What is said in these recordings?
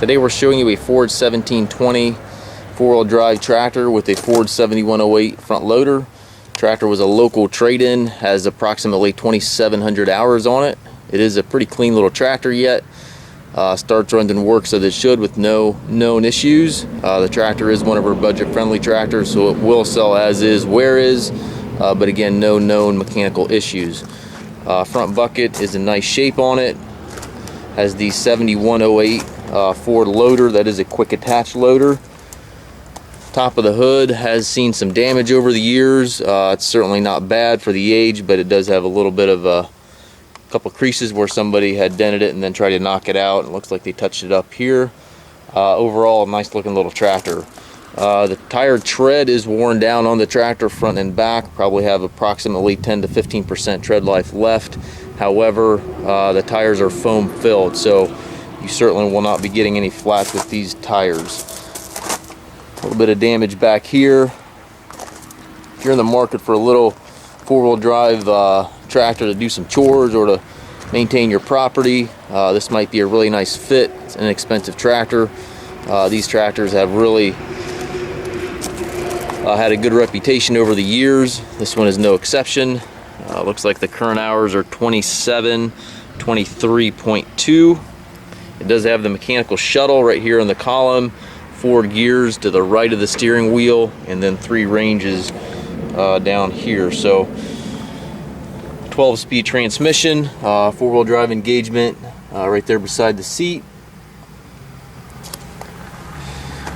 Today we're showing you a Ford 1720 four-wheel drive tractor with a Ford 7108 front loader. Tractor was a local trade-in, has approximately 2,700 hours on it. It is a pretty clean little tractor yet. Starts, runs, and works as it should with no known issues. The tractor is one of our budget-friendly tractors, so it will sell as is, where is, but again, no known mechanical issues. Front bucket is in nice shape on it. Has the 7108 Ford loader. That is a quick attach loader. Top of the hood has seen some damage over the years. It's certainly not bad for the age, but it does have a little bit of a couple creases where somebody had dented it and then tried to knock it out. It looks like they touched it up here. Overall, a nice looking little tractor. The tire tread is worn down on the tractor, front and back. Probably have approximately 10 to 15% tread life left. However, the tires are foam filled, so you certainly will not be getting any flats with these tires. A little bit of damage back here. If you're in the market for a little four-wheel drive tractor to do some chores or to maintain your property, this might be a really nice fit. It's an inexpensive tractor. These tractors have really had a good reputation over the years. This one is no exception. Looks like the current hours are 23.2. It does have the mechanical shuttle right here in the column, 4 gears to the right of the steering wheel, and then 3 ranges down here. So 12-speed transmission, four-wheel drive engagement right there beside the seat.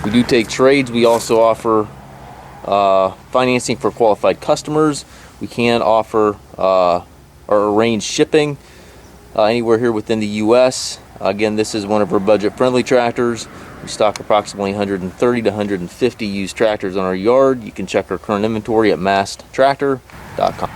We do take trades. We also offer financing for qualified customers. We can offer or arrange shipping anywhere here within the US. Again, this is one of our budget-friendly tractors. We stock approximately 130 to 150 used tractors on our yard. You can check our current inventory at masttractor.com.